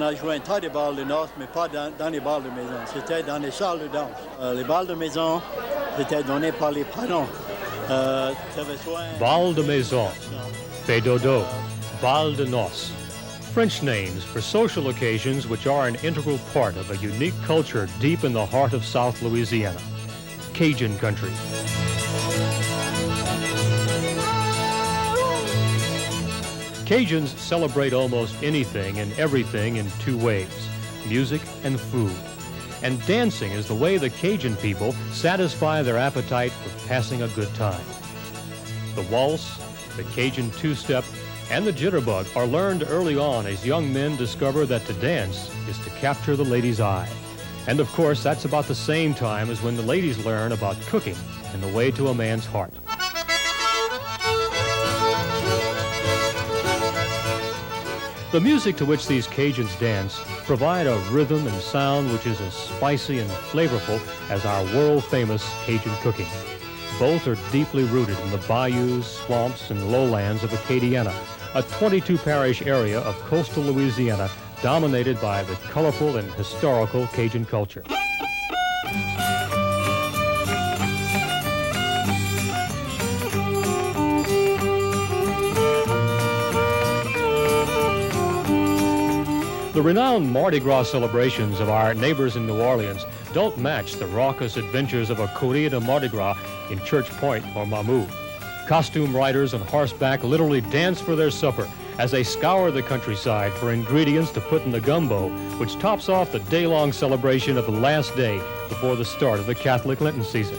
a joué un tas de balles de noces, mais pas dans les balles de maison. C'était dans les salles de danse. Les balles de maison étaient données par les parents. Bal de maison, fée dodo, bal de noces. French names for social occasions which are an integral part of a unique culture deep in the heart of South Louisiana, Cajun country. Cajuns celebrate almost anything and everything in two ways, music and food. And dancing is the way the Cajun people satisfy their appetite for passing a good time. The waltz, the Cajun two-step, and the jitterbug are learned early on as young men discover that to dance is to capture the lady's eye. And of course, that's about the same time as when the ladies learn about cooking and the way to a man's heart. The music to which these Cajuns dance provide a rhythm and sound which is as spicy and flavorful as our world-famous Cajun cooking. Both are deeply rooted in the bayous, swamps, and lowlands of Acadiana, a 22-parish area of coastal Louisiana dominated by the colorful and historical Cajun culture. The renowned Mardi Gras celebrations of our neighbors in New Orleans don't match the raucous adventures of a Corrida de Mardi Gras in Church Point or Mamou. Costume riders on horseback literally dance for their supper as they scour the countryside for ingredients to put in the gumbo, which tops off the day-long celebration of the last day before the start of the Catholic Lenten season.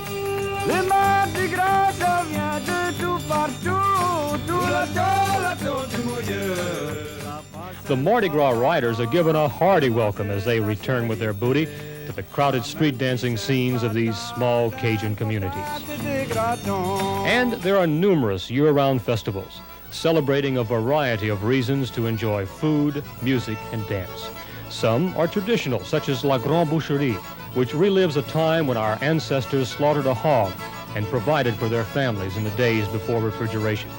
The Mardi Gras riders are given a hearty welcome as they return with their booty to the crowded street dancing scenes of these small Cajun communities. And there are numerous year-round festivals celebrating a variety of reasons to enjoy food, music, and dance. Some are traditional, such as La Grande Boucherie, which relives a time when our ancestors slaughtered a hog and provided for their families in the days before refrigeration.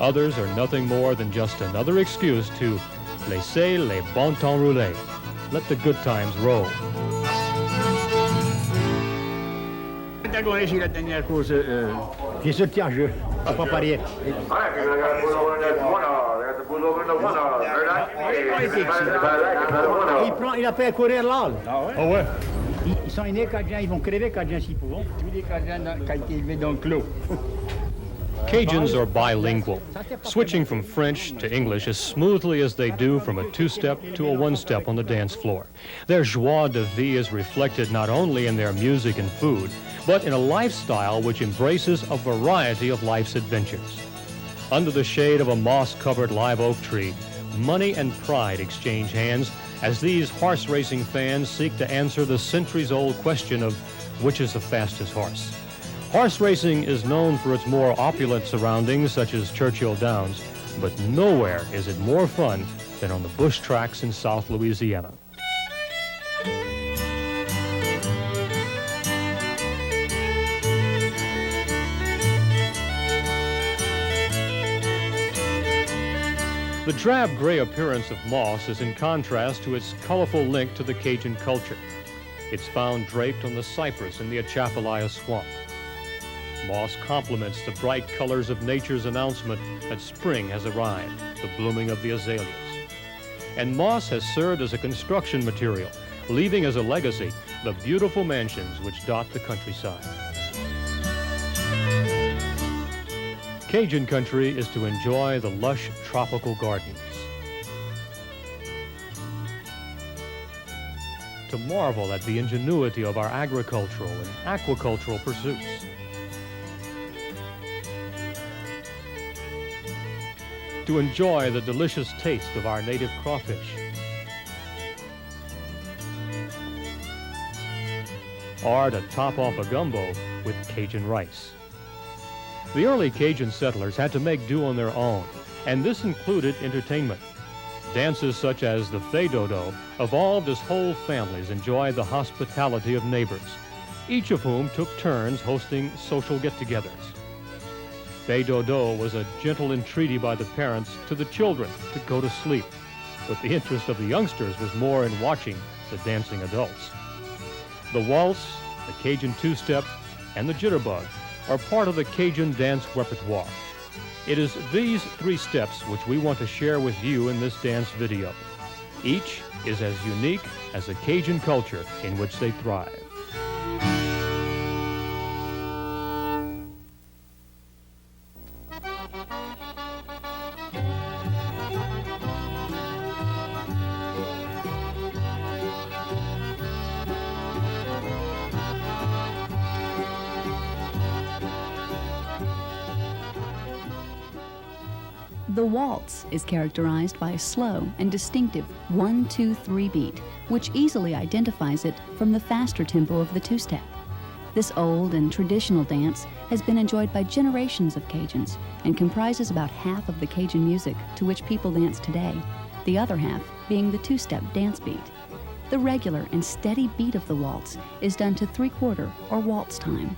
Others are nothing more than just another excuse to laisser les bon temps rouler. Let the good times roll. La dernière course, j'ai sauté en jeu, à pas parier. Il a fait courir là. Oh ouais. Ils sont nés Cajuns, ils vont crever Cajuns s'ils pourront. Tous les Cajuns qui ont été élevés dans le clos. Cajuns are bilingual, switching from French to English as smoothly as they do from a two-step to a one-step on the dance floor. Their joie de vie is reflected not only in their music and food, but in a lifestyle which embraces a variety of life's adventures. Under the shade of a moss-covered live oak tree, money and pride exchange hands as these horse racing fans seek to answer the centuries-old question of which is the fastest horse. Horse racing is known for its more opulent surroundings, such as Churchill Downs, but nowhere is it more fun than on the bush tracks in South Louisiana. The drab gray appearance of moss is in contrast to its colorful link to the Cajun culture. It's found draped on the cypress in the Atchafalaya swamp. Moss complements the bright colors of nature's announcement that spring has arrived, the blooming of the azaleas. And moss has served as a construction material, leaving as a legacy the beautiful mansions which dot the countryside. Cajun country is to enjoy the lush tropical gardens, to marvel at the ingenuity of our agricultural and aquacultural pursuits, to enjoy the delicious taste of our native crawfish, or to top off a gumbo with Cajun rice. The early Cajun settlers had to make do on their own, and this included entertainment. Dances such as the fée dodo evolved as whole families enjoyed the hospitality of neighbors, each of whom took turns hosting social get-togethers. Fée dodo was a gentle entreaty by the parents to the children to go to sleep. but the interest of the youngsters was more in watching the dancing adults. The waltz, the Cajun two-step, and the jitterbug are part of the Cajun dance repertoire. It is these three steps which we want to share with you in this dance video. Each is as unique as the Cajun culture in which they thrive. The waltz is characterized by a slow and distinctive 1-2-3 beat, which easily identifies it from the faster tempo of the two-step. This old and traditional dance has been enjoyed by generations of Cajuns and comprises about half of the Cajun music to which people dance today, the other half being the two-step dance beat. The regular and steady beat of the waltz is done to 3/4 or waltz time.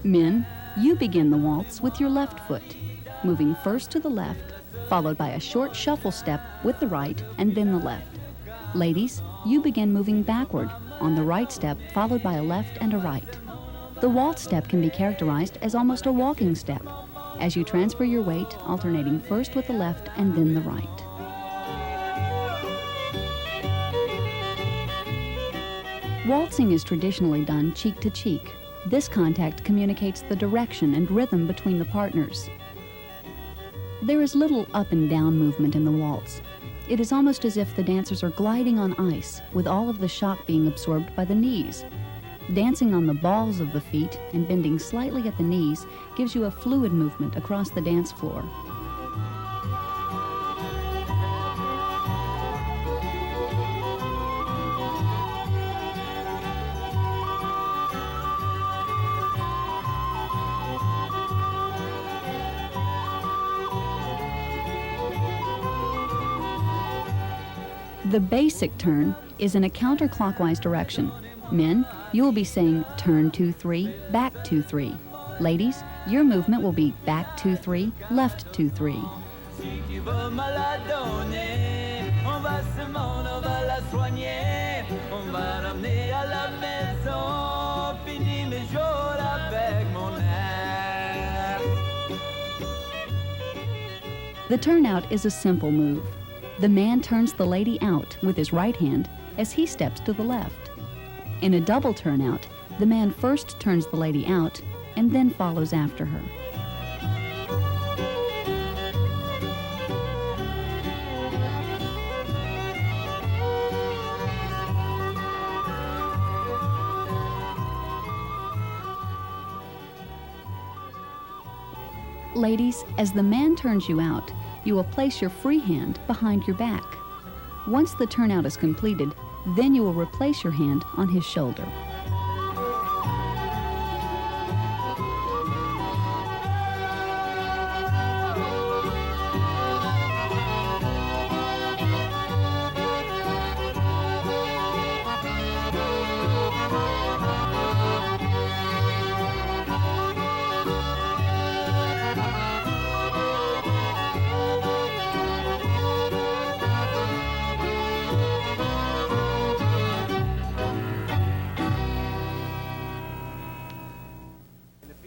Men, you begin the waltz with your left foot, moving first to the left, followed by a short shuffle step with the right and then the left. Ladies, you begin moving backward on the right step, followed by a left and a right. The waltz step can be characterized as almost a walking step, as you transfer your weight, alternating first with the left and then the right. Waltzing is traditionally done cheek to cheek. This contact communicates the direction and rhythm between the partners. There is little up and down movement in the waltz. It is almost as if the dancers are gliding on ice, with all of the shock being absorbed by the knees. Dancing on the balls of the feet and bending slightly at the knees gives you a fluid movement across the dance floor. The basic turn is in a counterclockwise direction. Men, you will be saying turn 2-3, back 2-3. Ladies, your movement will be back 2-3, left 2-3. The turnout is a simple move. The man turns the lady out with his right hand as he steps to the left. In a double turnout, the man first turns the lady out and then follows after her. Ladies, as the man turns you out, you will place your free hand behind your back. Once the turnout is completed, then you will replace your hand on his shoulder.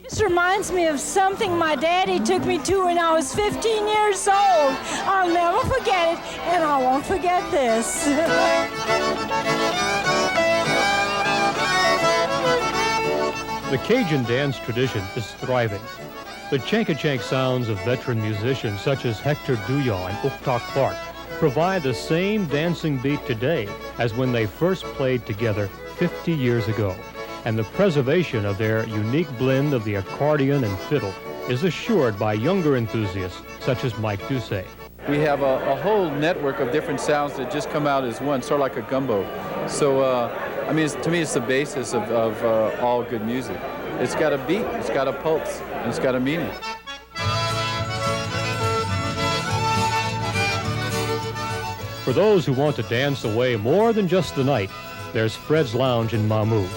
This reminds me of something my daddy took me to when I was 15 years old. I'll never forget it, and I won't forget this. The Cajun dance tradition is thriving. The chanka-chank sounds of veteran musicians such as Hector Douillon and Ukta Clark provide the same dancing beat today as when they first played together 50 years ago. And the preservation of their unique blend of the accordion and fiddle is assured by younger enthusiasts such as Mike Doucet. We have a whole network of different sounds that just come out as one, sort of like a gumbo. So, I mean, to me, it's the basis of all good music. It's got a beat, it's got a pulse, and it's got a meaning. For those who want to dance away more than just the night, there's Fred's Lounge in Mamou.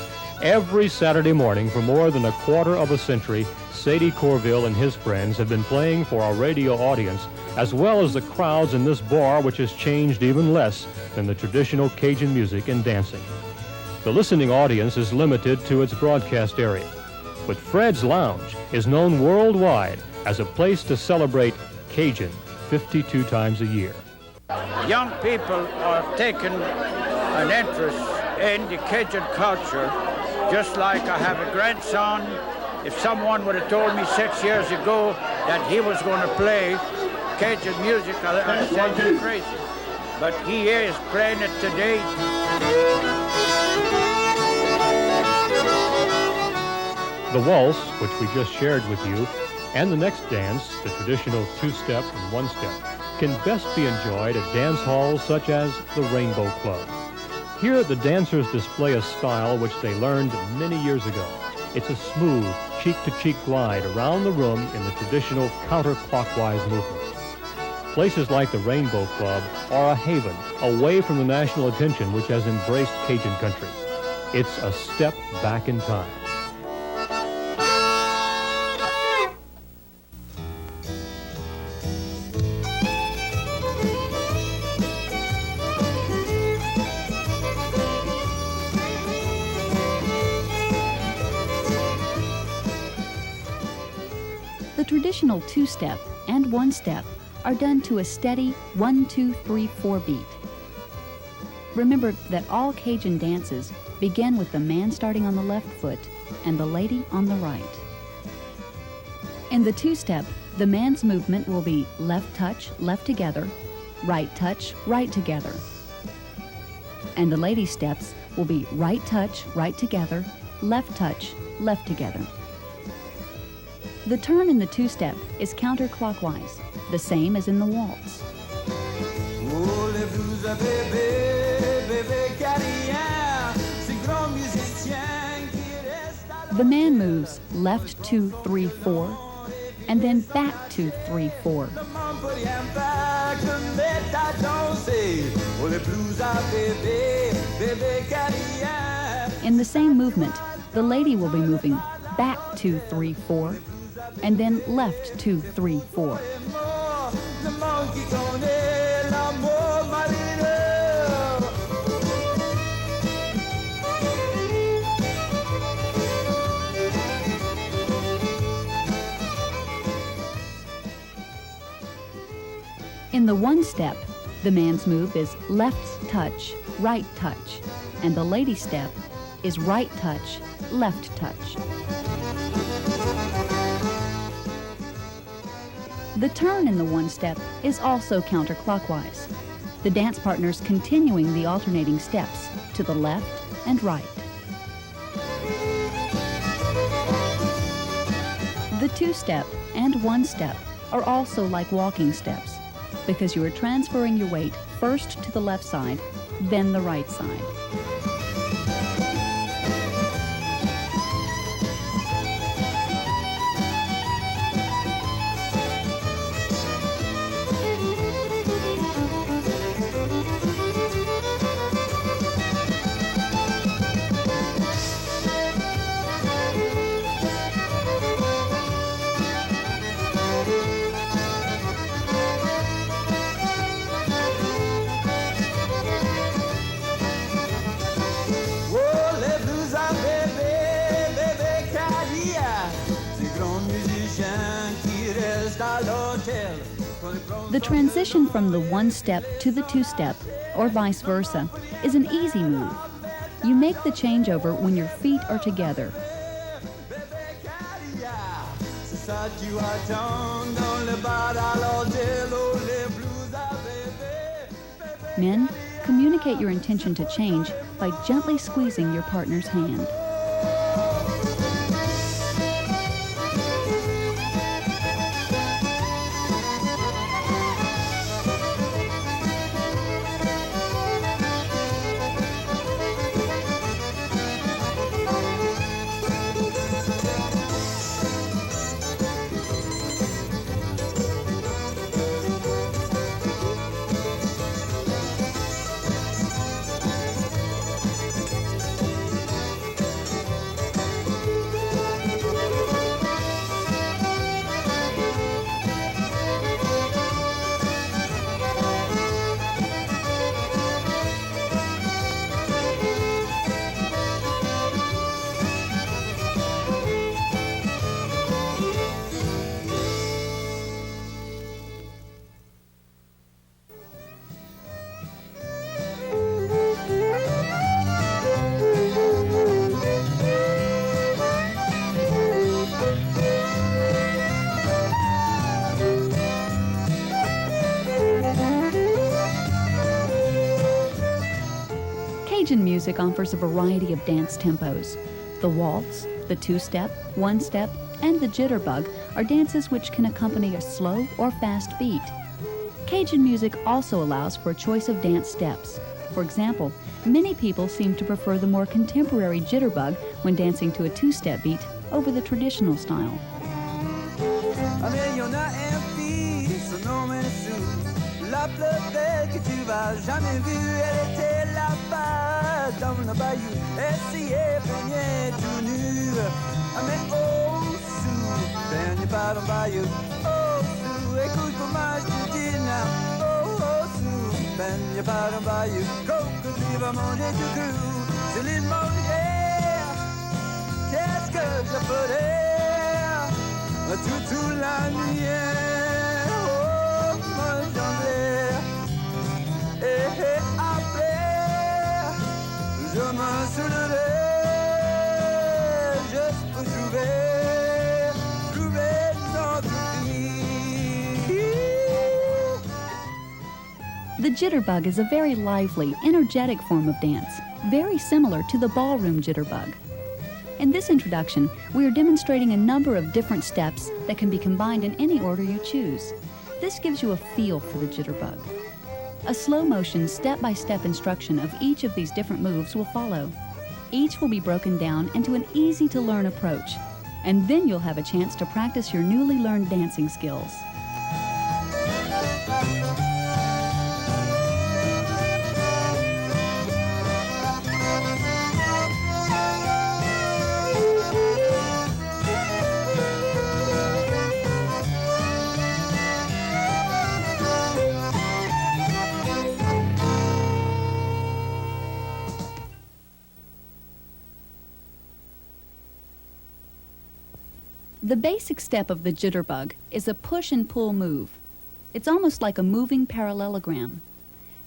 Every Saturday morning for more than a quarter of a century, Sadie Corville and his friends have been playing for our radio audience, as well as the crowds in this bar, which has changed even less than the traditional Cajun music and dancing. The listening audience is limited to its broadcast area, but Fred's Lounge is known worldwide as a place to celebrate Cajun 52 times a year. Young people are taking an interest in the Cajun culture, just like I have a grandson. If someone would have told me 6 years ago that he was going to play Cajun music, I'd say he's crazy. But he is playing it today. The waltz, which we just shared with you, and the next dance, the traditional two-step and one-step, can best be enjoyed at dance halls such as the Rainbow Club. Here, the dancers display a style which they learned many years ago. It's a smooth, cheek-to-cheek glide around the room in the traditional counterclockwise movement. Places like the Rainbow Club are a haven away from the national attention which has embraced Cajun country. It's a step back in time. The traditional two-step and one-step are done to a steady 1-2-3-4 beat. Remember that all Cajun dances begin with the man starting on the left foot and the lady on the right. In the two-step, the man's movement will be left touch, left together, right touch, right together. And the lady's steps will be right touch, right together, left touch, left together. The turn in the two-step is counterclockwise, the same as in the waltz. The man moves left 2, 3, 4, and then back 2, 3, 4. In the same movement, the lady will be moving back 2, 3, 4, and then left 2, 3, 4. In the one-step, the man's move is left touch, right touch, and the lady's step is right touch, left touch. The turn in the one-step is also counterclockwise, the dance partners continuing the alternating steps to the left and right. The two-step and one-step are also like walking steps because you are transferring your weight first to the left side, then the right side. The transition from the one-step to the two-step, or vice versa, is an easy move. You make the changeover when your feet are together. Men, communicate your intention to change by gently squeezing your partner's hand. Cajun music offers a variety of dance tempos. The waltz, the two-step, one-step, and the jitterbug are dances which can accompany a slow or fast beat. Cajun music also allows for a choice of dance steps. For example, many people seem to prefer the more contemporary jitterbug when dancing to a two-step beat over the traditional style. La plus belle que tu vas jamais vue, elle était là-bas dans le bayou, elle s'y est baignée tout nu. Ah mais oh Sue, baigne pas dans le bayou. Oh Sue, écoute comment je te dis là. Oh oh Sue, baigne pas dans le bayou. Coco, tu vas manger du cru. C'est l'île Molière, qu'est-ce que je ferais toute la nuit. Et après, je me soulèverai juste pour trouver notre vie. The jitterbug is a very lively, energetic form of dance, very similar to the ballroom jitterbug. In this introduction, we are demonstrating a number of different steps that can be combined in any order you choose. This gives you a feel for the jitterbug. A slow-motion, step-by-step instruction of each of these different moves will follow. Each will be broken down into an easy-to-learn approach, and then you'll have a chance to practice your newly learned dancing skills. The basic step of the jitterbug is a push and pull move. It's almost like a moving parallelogram.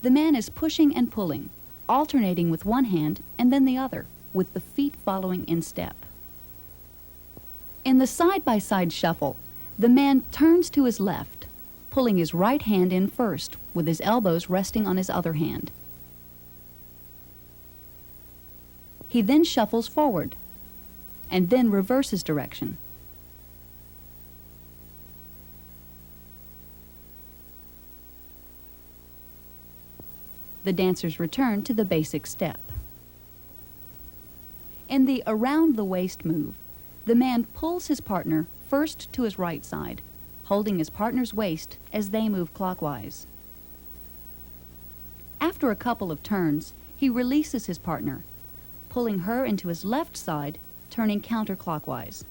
The man is pushing and pulling, alternating with one hand and then the other, with the feet following in step. In the side-by-side shuffle, the man turns to his left, pulling his right hand in first, with his elbows resting on his other hand. He then shuffles forward, and then reverses direction. The dancers return to the basic step. In the around the waist move, the man pulls his partner first to his right side, holding his partner's waist as they move clockwise. After a couple of turns, he releases his partner, pulling her into his left side, turning counterclockwise.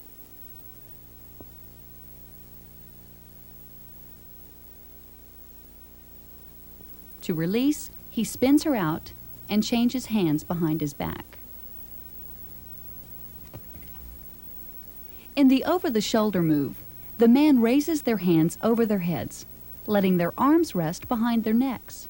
To release, he spins her out and changes hands behind his back. In the over-the-shoulder move, the man raises their hands over their heads, letting their arms rest behind their necks.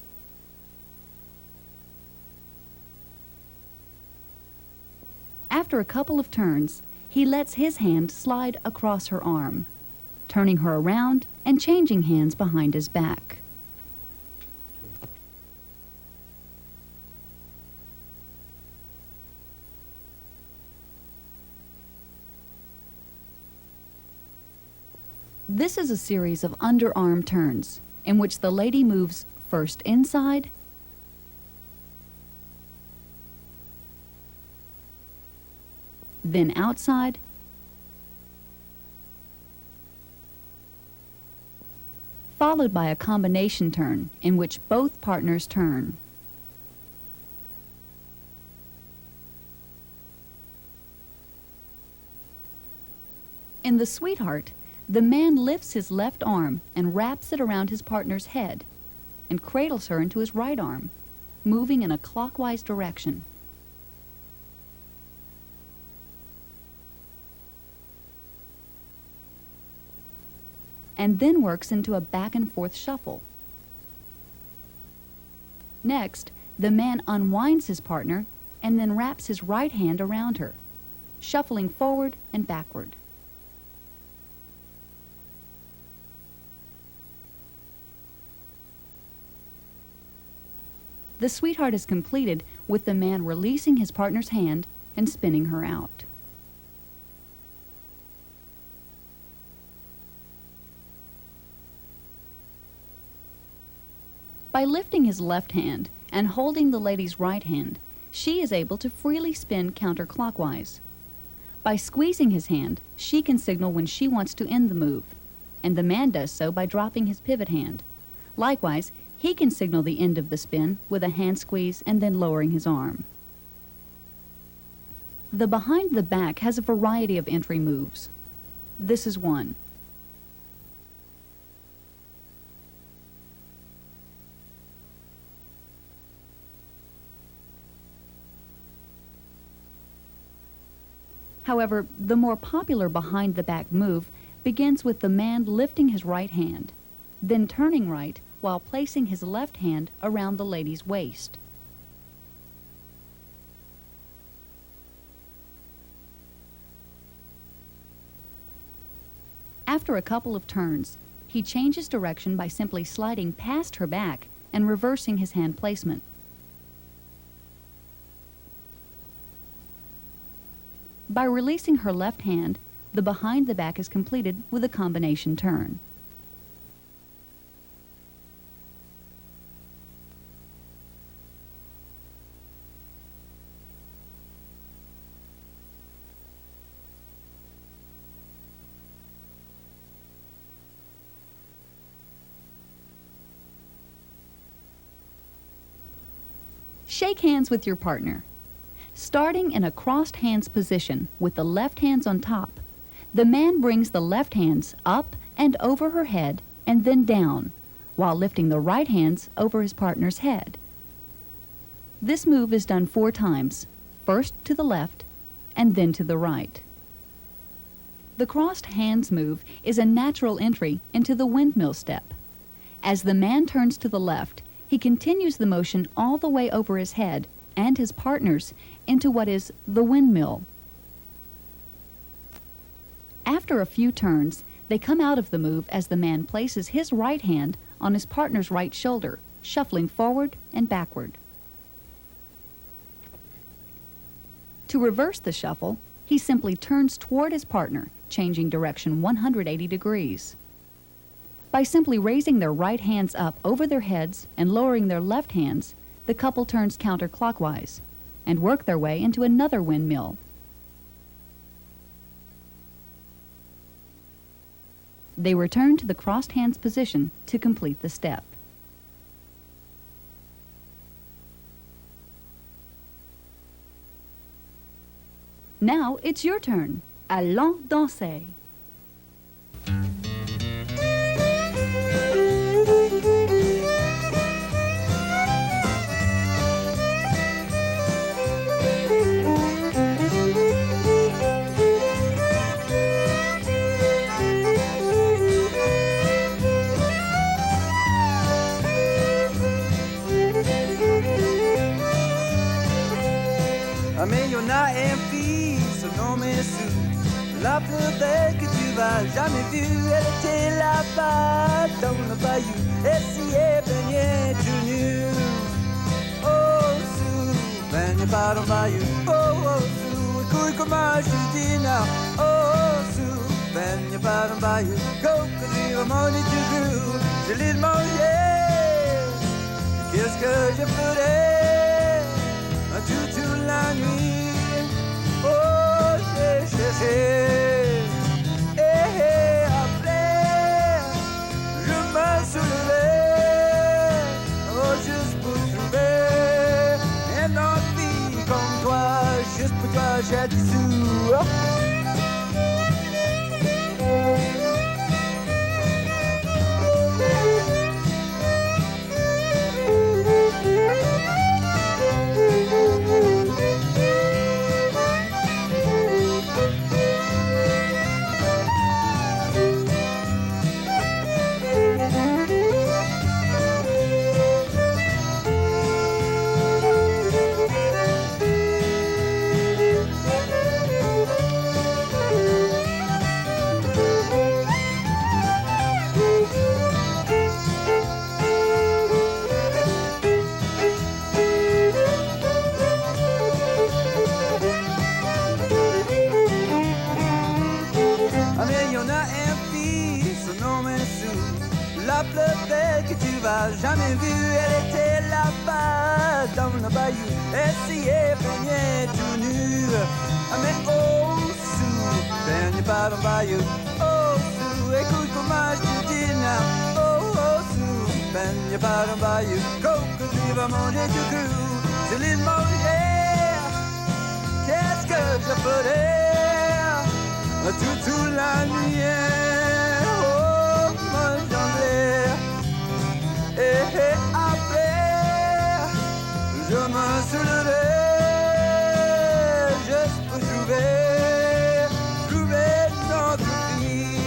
After a couple of turns, he lets his hand slide across her arm, turning her around and changing hands behind his back. This is a series of underarm turns in which the lady moves first inside, then outside, followed by a combination turn in which both partners turn. In the Sweetheart, the man lifts his left arm and wraps it around his partner's head and cradles her into his right arm, moving in a clockwise direction. And then works into a back-and-forth shuffle. Next, the man unwinds his partner and then wraps his right hand around her, shuffling forward and backward. The Sweetheart is completed with the man releasing his partner's hand and spinning her out. By lifting his left hand and holding the lady's right hand, she is able to freely spin counterclockwise. By squeezing his hand, she can signal when she wants to end the move, and the man does so by dropping his pivot hand. Likewise, he can signal the end of the spin with a hand squeeze and then lowering his arm. The behind the back has a variety of entry moves. This is one. However, the more popular behind the back move begins with the man lifting his right hand, then turning right while placing his left hand around the lady's waist. After a couple of turns, he changes direction by simply sliding past her back and reversing his hand placement. By releasing her left hand, the behind the back is completed with a combination turn. Shake hands with your partner. Starting in a crossed hands position with the left hands on top, the man brings the left hands up and over her head and then down, while lifting the right hands over his partner's head. This move is done 4 times, first to the left and then to the right. The crossed hands move is a natural entry into the windmill step. As the man turns to the left, he continues the motion all the way over his head and his partner's into what is the windmill. After a few turns, they come out of the move as the man places his right hand on his partner's right shoulder, shuffling forward and backward. To reverse the shuffle, he simply turns toward his partner, changing direction 180 degrees. By simply raising their right hands up over their heads and lowering their left hands, the couple turns counterclockwise and work their way into another windmill. They return to the crossed hands position to complete the step. Now it's your turn. Allons danser. Mais il y en a un fille, son nom est Sue, la plus belle que tu vas jamais vue. Elle était là-bas dans le bayou, elle s'y est baignée tout nu. Oh Sue, baigne pas dans le bayou. Oh Sue, écoute comment je dis non. Oh Sue, baigne pas dans le bayou. Go que tu vas manger du goût, je l'ai mangé. Qu'est-ce que je ferais toute la nuit? Oh, j'ai cherché, et après, je me soulevais, oh, juste pour trouver un autre fille comme toi, juste pour toi, j'ai des sous. Oh. la plus belle que tu vas jamais vue. Elle était là-bas dans le bayou, essayait baigner tout nu. Mais oh, Sue, baigne pas dans le bayou. Oh, Sue, écoute comment je te dis now. Oh, oh, Sue, baigne pas dans le bayou. Coco, tu vas manger du cru. C'est l'île Molière. Qu'est-ce que je ferais toute la nuit? Oh, mon janvier. Et après, je me soulèverai juste pour trouver notre fille.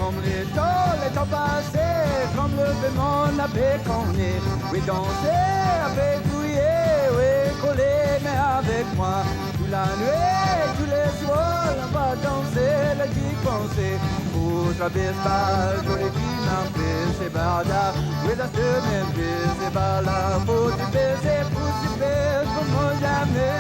Comme les temps passés, comme le bémol avait connu. Oui, danser avec bouiller, oui, coller, mais avec moi. Toute la nuit, tous les soirs, on va danser, la qui pensée. Pour traverser pas, jolie fille, Memphis, c'est bada. Oui, la semaine, c'est pas là, pour te baiser, comme jamais.